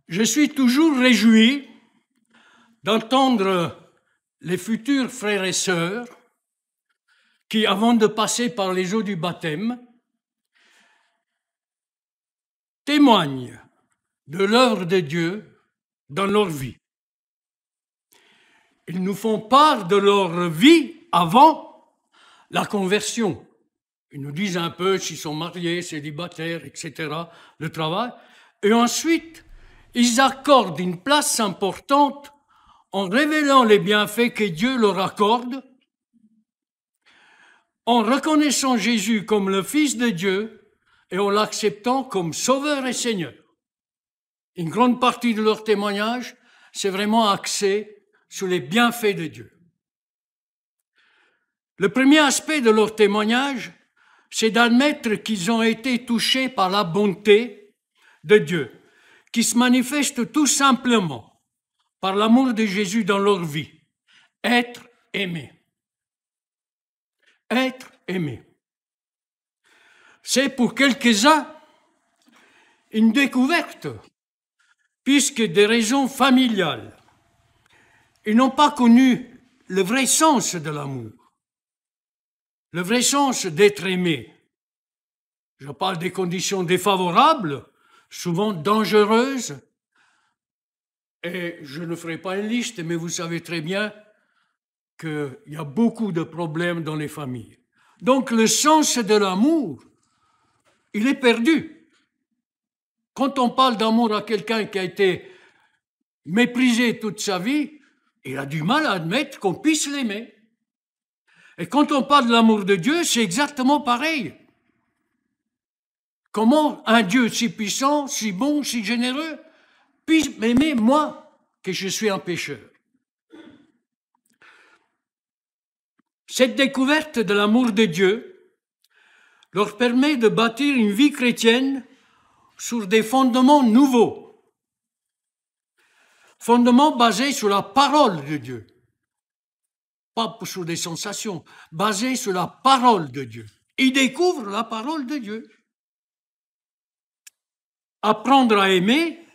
Je suis toujours réjoui d'entendre les futurs frères et sœurs qui, avant de passer par les eaux du baptême, témoignent de l'œuvre de Dieu dans leur vie. Ils nous font part de leur vie avant la conversion. Ils nous disent un peu s'ils sont mariés, célibataires, etc., le travail. Et ensuite, ils accordent une place importante en révélant les bienfaits que Dieu leur accorde, en reconnaissant Jésus comme le Fils de Dieu et en l'acceptant comme Sauveur et Seigneur. Une grande partie de leur témoignage, c'est vraiment axé sur les bienfaits de Dieu. Le premier aspect de leur témoignage, c'est d'admettre qu'ils ont été touchés par la bonté de Dieu, qui se manifeste tout simplement par l'amour de Jésus dans leur vie. Être aimé. Être aimé. C'est pour quelques-uns une découverte, puisque des raisons familiales, ils n'ont pas connu le vrai sens de l'amour, le vrai sens d'être aimé. Je parle des conditions défavorables, souvent dangereuses, et je ne ferai pas une liste, mais vous savez très bien qu'il y a beaucoup de problèmes dans les familles. Donc le sens de l'amour, il est perdu. Quand on parle d'amour à quelqu'un qui a été méprisé toute sa vie, il a du mal à admettre qu'on puisse l'aimer. Et quand on parle de l'amour de Dieu, c'est exactement pareil. Comment un Dieu si puissant, si bon, si généreux, puisse m'aimer moi, que je suis un pécheur? Cette découverte de l'amour de Dieu leur permet de bâtir une vie chrétienne sur des fondements nouveaux. Fondements basés sur la parole de Dieu. Pas sur des sensations, basés sur la parole de Dieu. Ils découvrent la parole de Dieu. Apprendre à aimer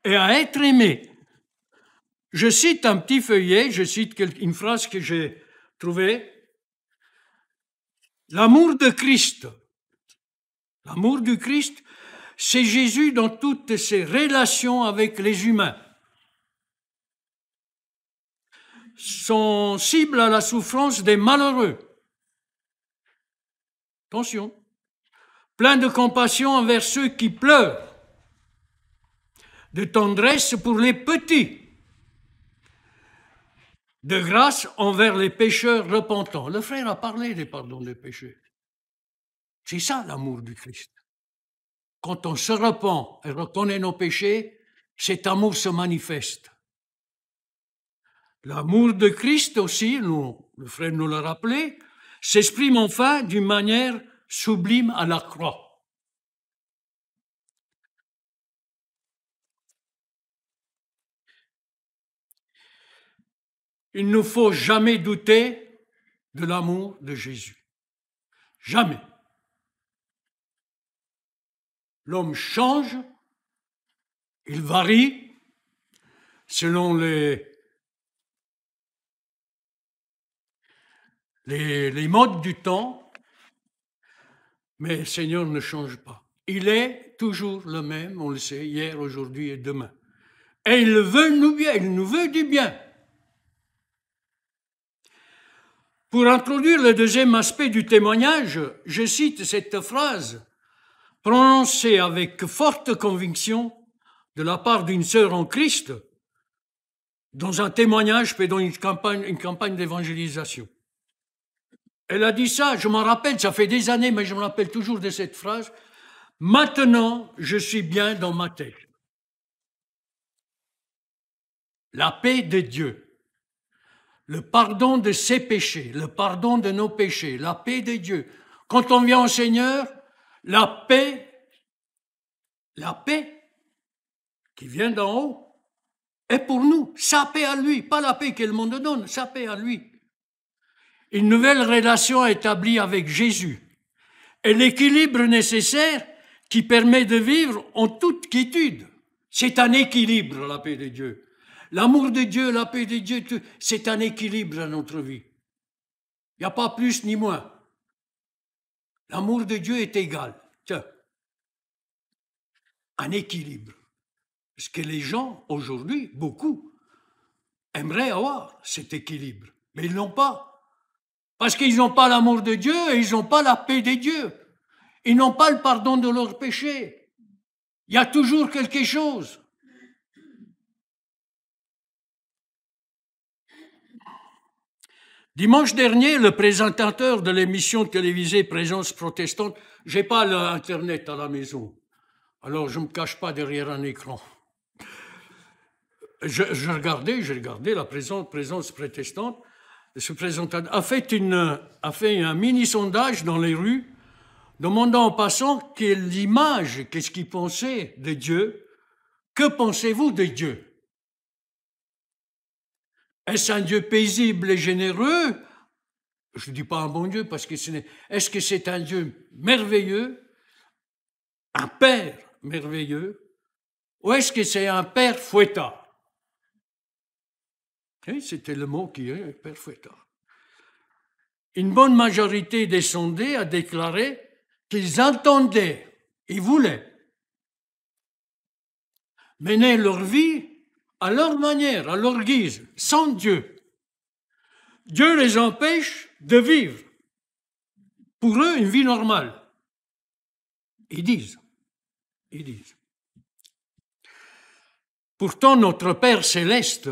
et à être aimé. Je cite un petit feuillet, je cite une phrase que j'ai trouvée. L'amour de Christ, l'amour du Christ, c'est Jésus dans toutes ses relations avec les humains. Sensible à la souffrance des malheureux. Attention. Plein de compassion envers ceux qui pleurent. De tendresse pour les petits. De grâce envers les pécheurs repentants. Le frère a parlé des pardons des péchés. C'est ça l'amour du Christ. Quand on se repent et reconnaît nos péchés, cet amour se manifeste. L'amour de Christ aussi, le frère nous l'a rappelé, s'exprime enfin d'une manière sublime à la croix. Il ne faut jamais douter de l'amour de Jésus. Jamais. L'homme change, il varie selon les modes du temps, mais le Seigneur ne change pas. Il est toujours le même, on le sait, hier, aujourd'hui et demain. Et il veut nous bien, il nous veut du bien. Pour introduire le deuxième aspect du témoignage, je cite cette phrase prononcée avec forte conviction de la part d'une sœur en Christ dans un témoignage pendant une campagne d'évangélisation. Elle a dit ça, je m'en rappelle, ça fait des années, mais je me rappelle toujours de cette phrase. Maintenant, je suis bien dans ma tête. La paix de Dieu, le pardon de ses péchés, le pardon de nos péchés, la paix de Dieu. Quand on vient au Seigneur, la paix qui vient d'en haut est pour nous, sa paix à lui, pas la paix que le monde donne, sa paix à lui. Une nouvelle relation établie avec Jésus et l'équilibre nécessaire qui permet de vivre en toute quiétude. C'est un équilibre, la paix de Dieu. L'amour de Dieu, la paix de Dieu, c'est un équilibre dans notre vie. Il n'y a pas plus ni moins. L'amour de Dieu est égal. Tiens, un équilibre. Ce que les gens, aujourd'hui, beaucoup, aimeraient avoir, cet équilibre. Mais ils ne l'ont pas. Parce qu'ils n'ont pas l'amour de Dieu et ils n'ont pas la paix de Dieu. Ils n'ont pas le pardon de leurs péchés. Il y a toujours quelque chose. Dimanche dernier, le présentateur de l'émission télévisée Présence protestante, j'ai pas l'Internet à la maison, alors je me cache pas derrière un écran. Je regardais la présence protestante. Ce présentateur a fait un mini-sondage dans les rues, demandant en passant quelle image, qu'est-ce qu'il pensait de Dieu. Que pensez-vous de Dieu? Est-ce un Dieu paisible et généreux? Je ne dis pas un bon Dieu parce que est-ce que c'est un Dieu merveilleux, un Père merveilleux, ou est-ce que c'est un Père fouettard? Et c'était le mot qui est Père fouettard. Une bonne majorité des sondés a déclaré qu'ils entendaient, ils voulaient mener leur vie à leur manière, à leur guise, sans Dieu. Dieu les empêche de vivre, pour eux, une vie normale. Ils disent. Pourtant, notre Père céleste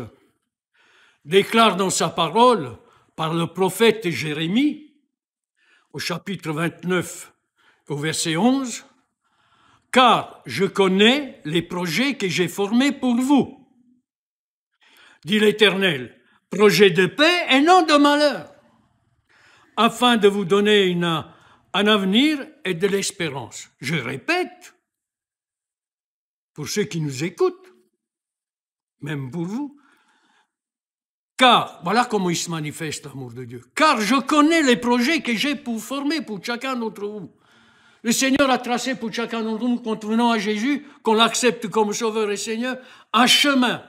déclare dans sa parole, par le prophète Jérémie, au chapitre 29, au verset 11, « Car je connais les projets que j'ai formés pour vous, dit l'Éternel, projets de paix et non de malheur, afin de vous donner un avenir et de l'espérance. » Je répète, pour ceux qui nous écoutent, même pour vous, car, voilà comment il se manifeste l'amour de Dieu, car je connais les projets que j'ai pour former pour chacun d'entre vous. Le Seigneur a tracé pour chacun d'entre nous, quand venons à Jésus, qu'on l'accepte comme Sauveur et Seigneur, un chemin.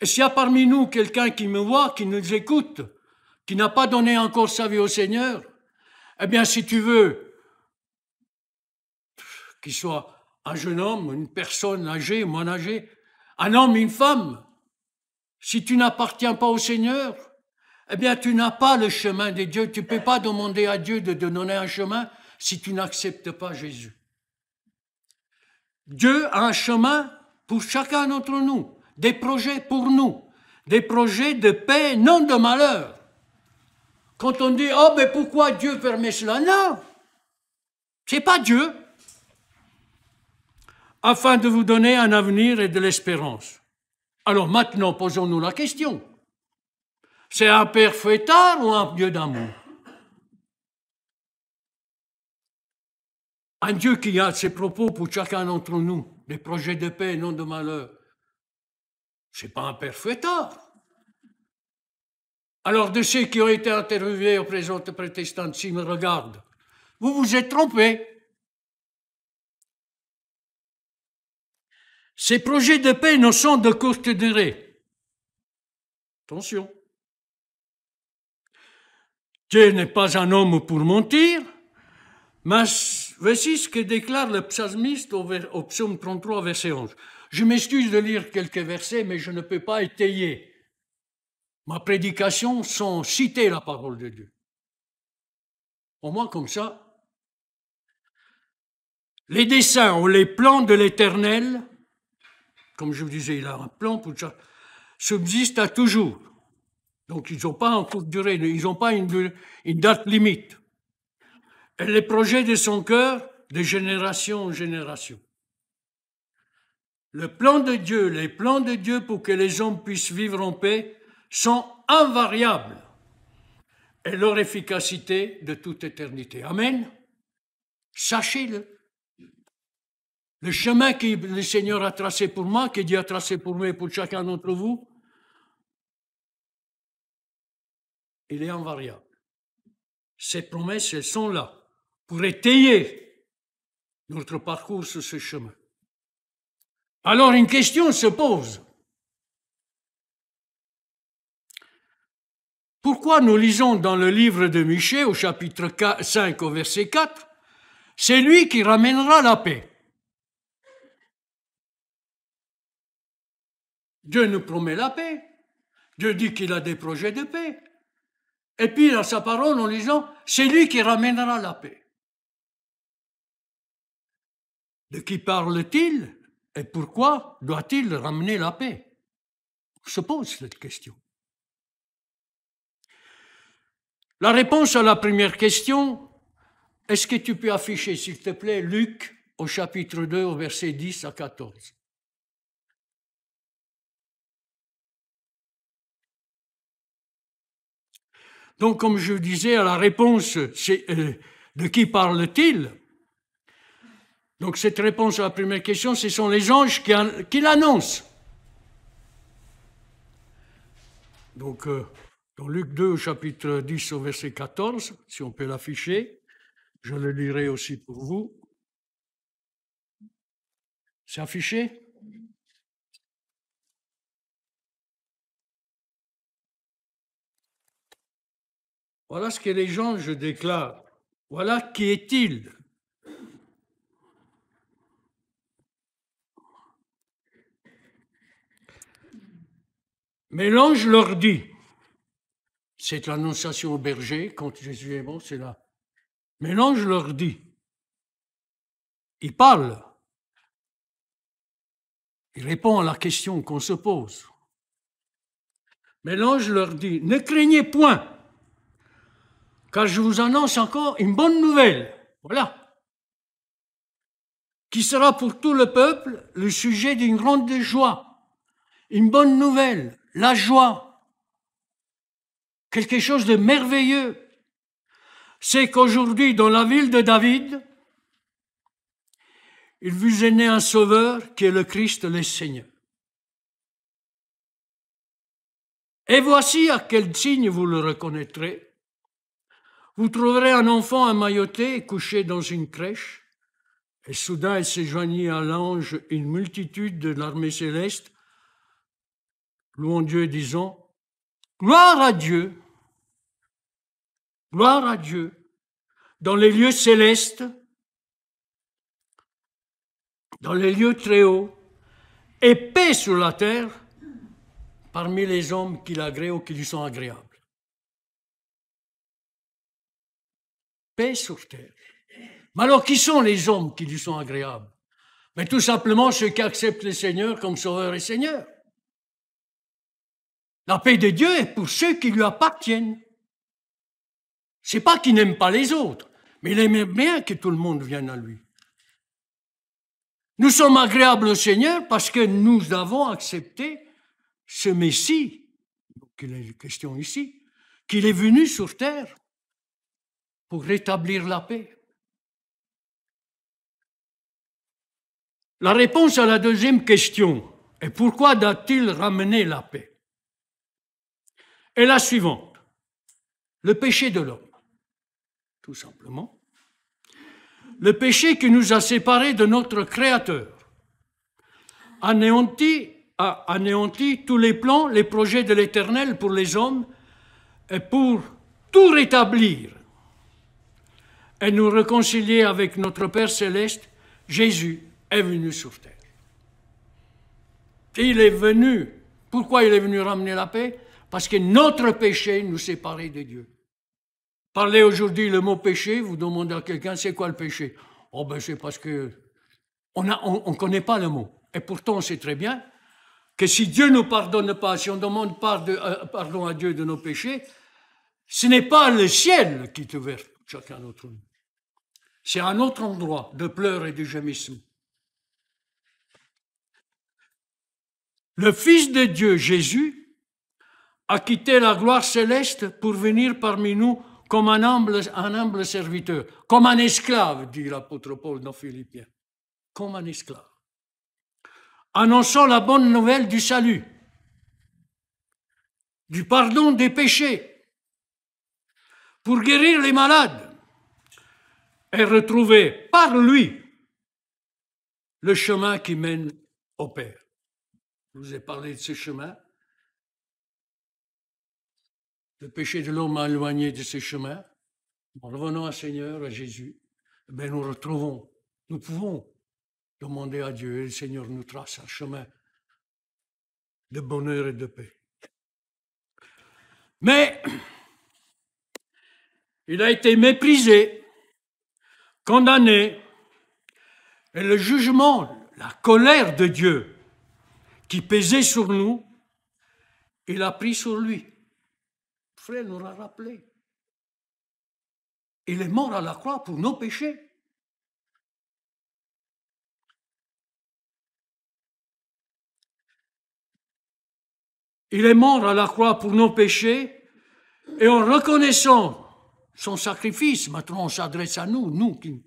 Et s'il y a parmi nous quelqu'un qui me voit, qui nous écoute, qui n'a pas donné encore sa vie au Seigneur, eh bien, si tu veux qu'il soit un jeune homme, une personne âgée, moins âgée, un homme, une femme, si tu n'appartiens pas au Seigneur, eh bien, tu n'as pas le chemin de Dieu. Tu ne peux pas demander à Dieu de te donner un chemin si tu n'acceptes pas Jésus. Dieu a un chemin pour chacun d'entre nous, des projets pour nous, des projets de paix, non de malheur. Quand on dit « Oh, mais pourquoi Dieu permet cela ?» Non, c'est pas Dieu. Afin de vous donner un avenir et de l'espérance. Alors maintenant, posons-nous la question. C'est un Père fouettard ou un Dieu d'amour? Un Dieu qui a ses propos pour chacun d'entre nous, des projets de paix, non de malheur. C'est pas un Père fouettard. Alors, de ceux qui ont été interviewés au Présence protestante, s'ils me regardent, vous vous êtes trompés. Ces projets de paix ne sont de courte durée. Attention. Dieu n'est pas un homme pour mentir, mais voici ce que déclare le psalmiste au psaume 33, verset 11. Je m'excuse de lire quelques versets, mais je ne peux pas étayer ma prédication sans citer la parole de Dieu. Au moins comme ça, les desseins ou les plans de l'Éternel, comme je vous disais, il a un plan pour ça, subsistent à toujours. Donc ils n'ont pas en courte durée, ils n'ont pas une date limite. Et les projets de son cœur, de génération en génération. Le plan de Dieu, les plans de Dieu pour que les hommes puissent vivre en paix sont invariables et leur efficacité de toute éternité. Amen. Sachez-le. Le chemin que le Seigneur a tracé pour moi, que Dieu a tracé pour moi et pour chacun d'entre vous, il est invariable. Ces promesses, elles sont là pour étayer notre parcours sur ce chemin. Alors une question se pose. Pourquoi nous lisons dans le livre de Michée, au chapitre 5, au verset 4, « C'est lui qui ramènera la paix ». Dieu nous promet la paix. Dieu dit qu'il a des projets de paix. Et puis, dans sa parole, en lisant, « C'est lui qui ramènera la paix ». De qui parle-t-il et pourquoi doit-il ramener la paix? On se pose cette question. La réponse à la première question, est-ce que tu peux afficher, s'il te plaît, Luc au chapitre 2, au verset 10 à 14? Donc, comme je disais, à la réponse, c'est de qui parle-t-il? Donc, cette réponse à la première question, ce sont les anges qui l'annoncent. Donc, dans Luc 2, au chapitre 10, au verset 14, si on peut l'afficher, je le lirai aussi pour vous. C'est affiché? Voilà ce que les anges déclarent. Voilà qui est-il. Mais l'ange leur dit, c'est l'annonciation au berger, quand Jésus est mort, c'est là. Mais l'ange leur dit, il parle, il répond à la question qu'on se pose. Mais l'ange leur dit, ne craignez point, car je vous annonce encore une bonne nouvelle, voilà, qui sera pour tout le peuple le sujet d'une grande joie, une bonne nouvelle, la joie. Quelque chose de merveilleux, c'est qu'aujourd'hui, dans la ville de David, il vous est né un sauveur qui est le Christ, le Seigneur. Et voici à quel signe vous le reconnaîtrez. Vous trouverez un enfant emmailloté couché dans une crèche, et soudain il s'est joigni à l'ange une multitude de l'armée céleste, louant Dieu, disant, gloire à Dieu, dans les lieux célestes, dans les lieux très hauts, et paix sur la terre parmi les hommes qui l'agréent ou qui lui sont agréables. Paix sur terre. Mais alors, qui sont les hommes qui lui sont agréables? Mais tout simplement ceux qui acceptent le Seigneur comme Sauveur et Seigneur. La paix de Dieu est pour ceux qui lui appartiennent. C'est pas qu'il n'aime pas les autres, mais il aime bien que tout le monde vienne à lui. Nous sommes agréables au Seigneur parce que nous avons accepté ce Messie, qu'il est question ici, qu'il est venu sur terre pour rétablir la paix. La réponse à la deuxième question est pourquoi doit-il ramener la paix? Est la suivante. Le péché de l'homme, tout simplement. Le péché qui nous a séparés de notre Créateur a anéanti tous les plans, les projets de l'Éternel pour les hommes et pour tout rétablir et nous réconcilier avec notre Père Céleste. Jésus est venu sur terre. Et il est venu. Pourquoi il est venu ramener la paix? Parce que notre péché nous séparait de Dieu. Parlez aujourd'hui le mot péché, vous demandez à quelqu'un, c'est quoi le péché? Oh ben c'est parce que on connaît pas le mot. Et pourtant on sait très bien que si Dieu ne nous pardonne pas, si on demande pardon à Dieu de nos péchés, ce n'est pas le ciel qui est ouvert pour chacun d'entre nous. C'est un autre endroit de pleurs et de gémissements. Le Fils de Dieu, Jésus, a quitté la gloire céleste pour venir parmi nous comme un humble serviteur, comme un esclave, dit l'apôtre Paul dans Philippiens, comme un esclave, annonçant la bonne nouvelle du salut, du pardon des péchés, pour guérir les malades et retrouver par lui le chemin qui mène au Père. Je vous ai parlé de ce chemin. Le péché de l'homme a éloigné de ce chemin. En revenant à Seigneur, à Jésus, ben nous pouvons demander à Dieu, et le Seigneur nous trace un chemin de bonheur et de paix. Mais il a été méprisé, condamné, et le jugement, la colère de Dieu qui pesait sur nous, il a pris sur lui. Le frère nous l'a rappelé. Il est mort à la croix pour nos péchés. Il est mort à la croix pour nos péchés, et en reconnaissant son sacrifice, maintenant on s'adresse à nous qui,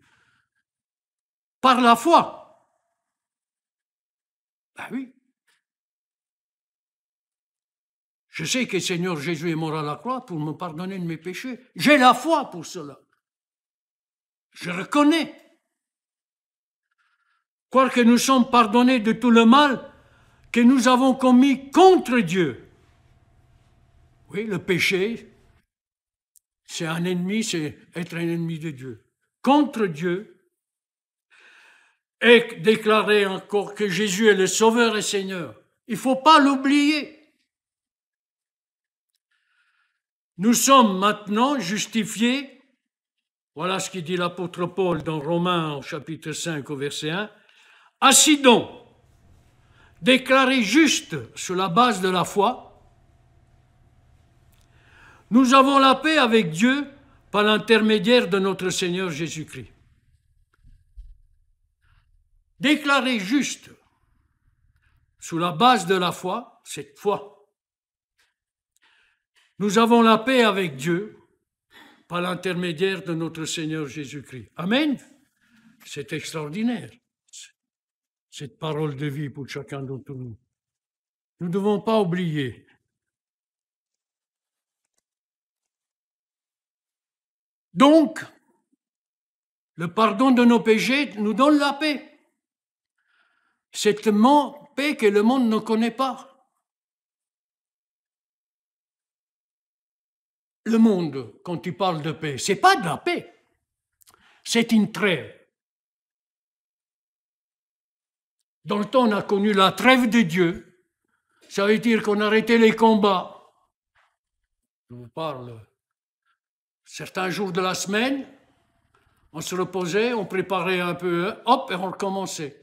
par la foi. Ben oui. Je sais que le Seigneur Jésus est mort à la croix pour me pardonner de mes péchés. J'ai la foi pour cela. Je reconnais. Croire que nous sommes pardonnés de tout le mal que nous avons commis contre Dieu. Oui, le péché, c'est un ennemi, c'est être un ennemi de Dieu. Contre Dieu, et déclarer encore que Jésus est le Sauveur et Seigneur. Il ne faut pas l'oublier. Nous sommes maintenant justifiés, voilà ce qu'il dit l'apôtre Paul dans Romains au chapitre 5 au verset 1, « Ainsi donc, déclarés justes sur la base de la foi, nous avons la paix avec Dieu par l'intermédiaire de notre Seigneur Jésus-Christ. » Déclarés justes sur la base de la foi, cette foi, nous avons la paix avec Dieu par l'intermédiaire de notre Seigneur Jésus-Christ. Amen. C'est extraordinaire, cette parole de vie pour chacun d'entre nous. Nous ne devons pas oublier. Donc, le pardon de nos péchés nous donne la paix. Cette paix que le monde ne connaît pas. Le monde, quand il parle de paix, ce n'est pas de la paix, c'est une trêve. Dans le temps, on a connu la trêve de Dieu. Ça veut dire qu'on arrêtait les combats. Je vous parle. Certains jours de la semaine, on se reposait, on préparait un peu, hop, et on recommençait.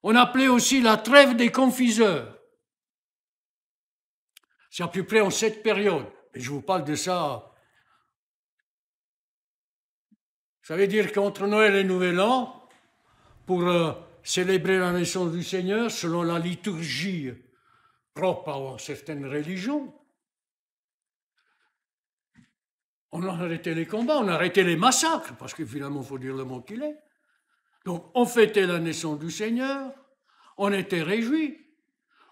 On appelait aussi la trêve des confiseurs. C'est à peu près en cette période. Et je vous parle de ça. Ça veut dire qu'entre Noël et Nouvel An, pour célébrer la naissance du Seigneur, selon la liturgie propre à certaines religions, on a arrêté les combats, on a arrêté les massacres, parce que finalement, il faut dire le mot qu'il est. Donc, on fêtait la naissance du Seigneur, on était réjouis.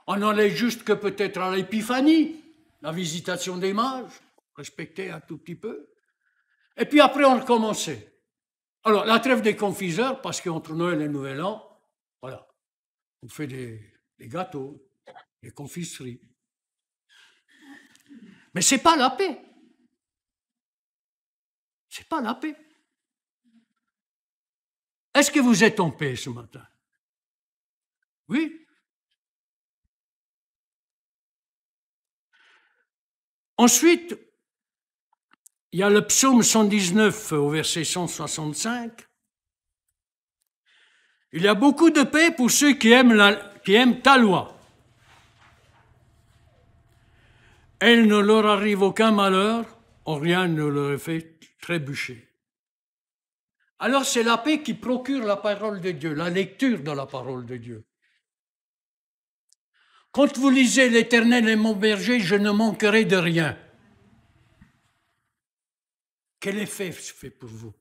On allait juste que peut-être à l'épiphanie, la visitation des mages, respecter un tout petit peu. Et puis après, on recommençait. Alors, la trêve des confiseurs, parce qu'entre Noël et Nouvel An, voilà, on fait des gâteaux, des confiseries. Mais ce n'est pas la paix. Ce n'est pas la paix. Est-ce que vous êtes en paix ce matin? Oui. Ensuite, il y a le psaume 119 au verset 165. Il y a beaucoup de paix pour ceux qui aiment ta loi. Elle ne leur arrive aucun malheur, rien ne leur fait trébucher. Alors c'est la paix qui procure la parole de Dieu, la lecture de la parole de Dieu. Quand vous lisez l'Éternel est mon berger, je ne manquerai de rien. Quel effet fait pour vous?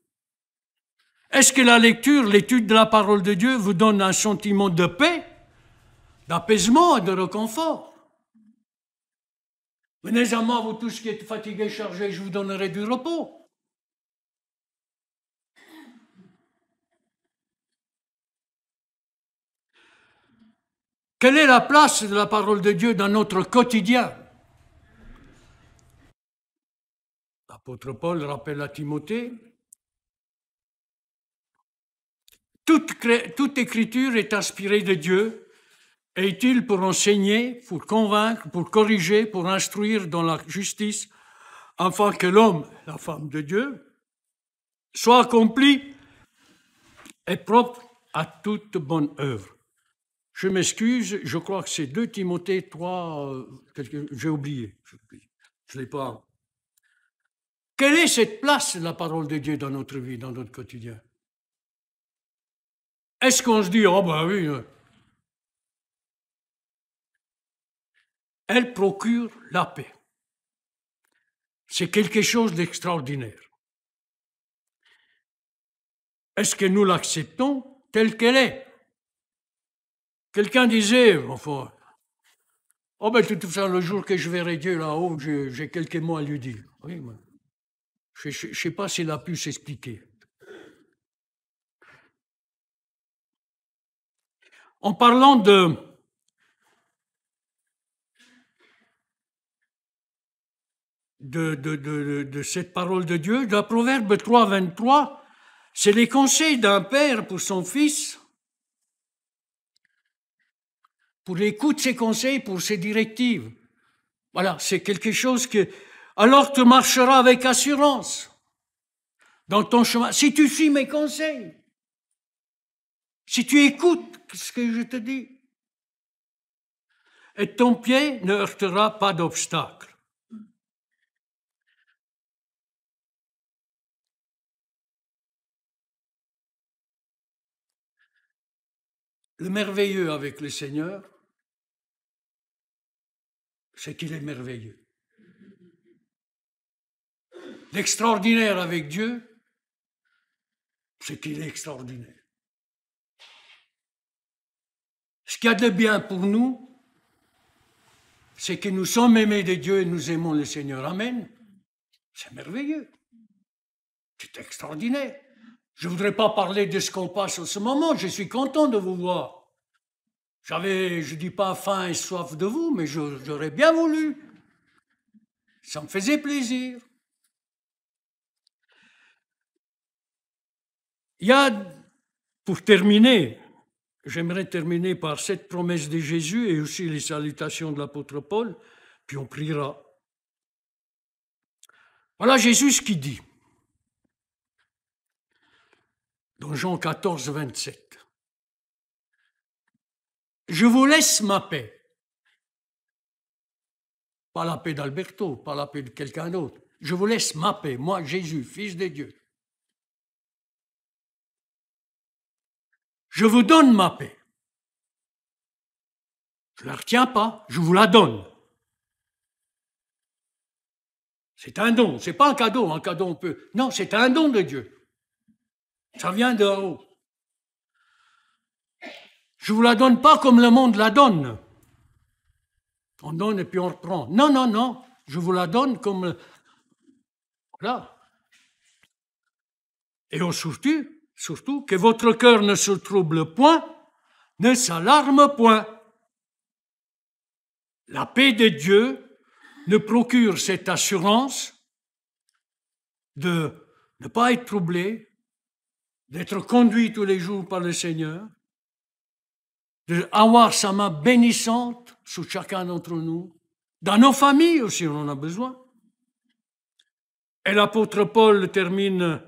Est-ce que la lecture, l'étude de la parole de Dieu vous donne un sentiment de paix, d'apaisement et de réconfort? Venez à moi, vous tous qui êtes fatigués, chargés, je vous donnerai du repos. Quelle est la place de la parole de Dieu dans notre quotidien? L'apôtre Paul rappelle à Timothée, toute écriture est inspirée de Dieu et utile pour enseigner, pour convaincre, pour corriger, pour instruire dans la justice, afin que l'homme, la femme de Dieu, soit accompli et propre à toute bonne œuvre. Je m'excuse, je crois que c'est 2 Timothée 3, j'ai oublié, je ne l'ai pas. Quelle est cette place de la parole de Dieu dans notre vie, dans notre quotidien? Est-ce qu'on se dit, oh ben oui, elle procure la paix. C'est quelque chose d'extraordinaire. Est-ce que nous l'acceptons telle qu'elle est? Quelqu'un disait, enfin, oh ben de toute façon, le jour que je verrai Dieu là-haut, j'ai quelques mots à lui dire. Oui, mais je ne sais pas s'il a pu s'expliquer. En parlant de cette parole de Dieu, dans Proverbe 3, 23, c'est les conseils d'un père pour son fils, pour l'écoute de ses conseils, pour ses directives. Voilà, c'est quelque chose que... Alors tu marcheras avec assurance dans ton chemin, si tu suis mes conseils, si tu écoutes ce que je te dis. Et ton pied ne heurtera pas d'obstacle. Le merveilleux avec le Seigneur, c'est qu'il est merveilleux. L'extraordinaire avec Dieu, c'est qu'il est extraordinaire. Ce qu'il y a de bien pour nous, c'est que nous sommes aimés de Dieu et nous aimons le Seigneur. Amen. C'est merveilleux. C'est extraordinaire. Je ne voudrais pas parler de ce qu'on passe en ce moment. Je suis content de vous voir. Je ne dis pas faim et soif de vous, mais j'aurais bien voulu. Ça me faisait plaisir. Il y a, pour terminer, j'aimerais terminer par cette promesse de Jésus et aussi les salutations de l'apôtre Paul, puis on priera. Voilà Jésus ce qu'il dit dans Jean 14, 27. Je vous laisse ma paix. Pas la paix d'Alberto, pas la paix de quelqu'un d'autre. Je vous laisse ma paix, moi Jésus, Fils de Dieu. Je vous donne ma paix. Je ne la retiens pas, je vous la donne. C'est un don, c'est pas un cadeau on peut. Non, c'est un don de Dieu. Ça vient d'en haut. Je ne vous la donne pas comme le monde la donne. On donne et puis on reprend. Non, non, non, je vous la donne comme... Voilà. Et surtout, que votre cœur ne se trouble point, ne s'alarme point. La paix de Dieu nous procure cette assurance de ne pas être troublé, d'être conduit tous les jours par le Seigneur, d'avoir sa main bénissante sur chacun d'entre nous, dans nos familles aussi, on en a besoin. Et l'apôtre Paul termine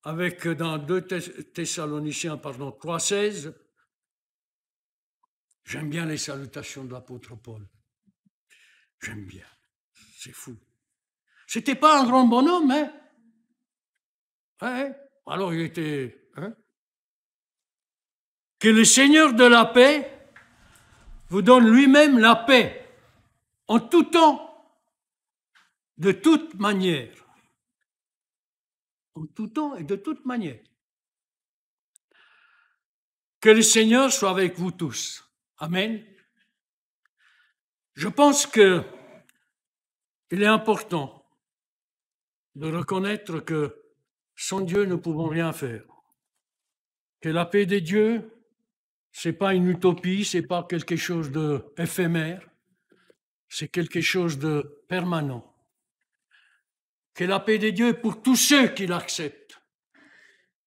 avec, dans 2 Thessaloniciens, 3,16, j'aime bien les salutations de l'apôtre Paul. J'aime bien. C'est fou. C'était pas un grand bonhomme, hein? Ouais. Alors il était... Hein? Que le Seigneur de la paix vous donne lui-même la paix en tout temps, de toute manière. En tout temps et de toute manière. Que le Seigneur soit avec vous tous. Amen. Je pense qu'il est important de reconnaître que sans Dieu, nous ne pouvons rien faire. Que la paix de Dieu C'est pas une utopie, c'est pas quelque chose d'éphémère, c'est quelque chose de permanent. Que la paix de Dieu est pour tous ceux qui l'acceptent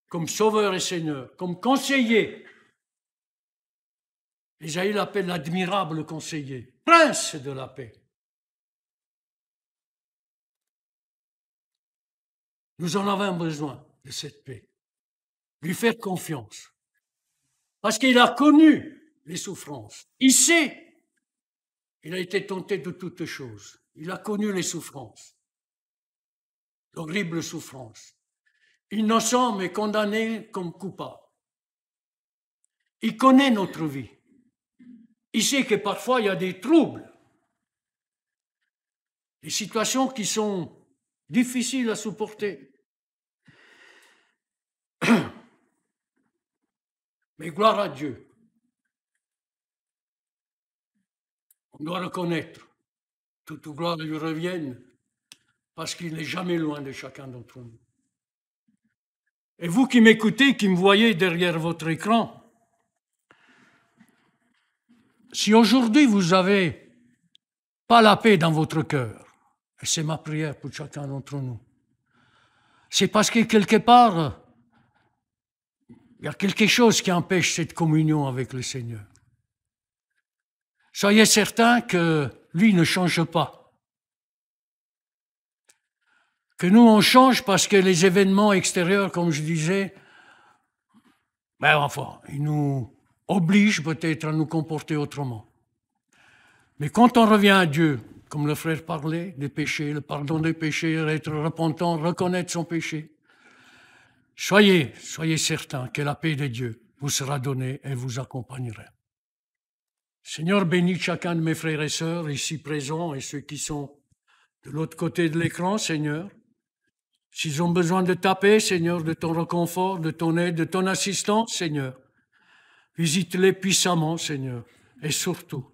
comme sauveur et Seigneur, comme conseiller. Isaïe l'appelle l'admirable conseiller, prince de la paix. Nous en avons besoin de cette paix, lui faire confiance, parce qu'il a connu les souffrances. Il sait, il a été tenté de toutes choses. Il a connu les souffrances, l'horrible souffrance. Innocent mais condamné comme coupable. Il connaît notre vie. Il sait que parfois il y a des troubles, des situations qui sont difficiles à supporter. Mais gloire à Dieu. On doit reconnaître. Toute gloire lui revienne parce qu'il n'est jamais loin de chacun d'entre nous. Et vous qui m'écoutez, qui me voyez derrière votre écran, si aujourd'hui vous n'avez pas la paix dans votre cœur, et c'est ma prière pour chacun d'entre nous, c'est parce que quelque part, il y a quelque chose qui empêche cette communion avec le Seigneur. Soyez certains que lui ne change pas. Que nous, on change parce que les événements extérieurs, comme je disais, ils nous obligent peut-être à nous comporter autrement. Mais quand on revient à Dieu, comme le frère parlait, des péchés, le pardon des péchés, être repentant, reconnaître son péché, soyez certains que la paix de Dieu vous sera donnée et vous accompagnera. Seigneur, bénis chacun de mes frères et sœurs ici présents et ceux qui sont de l'autre côté de l'écran, Seigneur. S'ils ont besoin de ta paix, Seigneur, de ton réconfort, de ton aide, de ton assistance, Seigneur, visite-les puissamment, Seigneur, et surtout,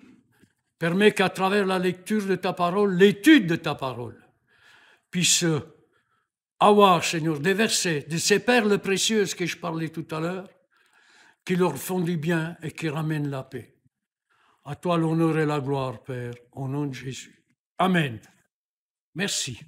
permets qu'à travers la lecture de ta parole, l'étude de ta parole, puisse avoir, Seigneur, des versets, de ces perles précieuses que je parlais tout à l'heure, qui leur font du bien et qui ramènent la paix. À toi l'honneur et la gloire, Père, au nom de Jésus. Amen. Merci.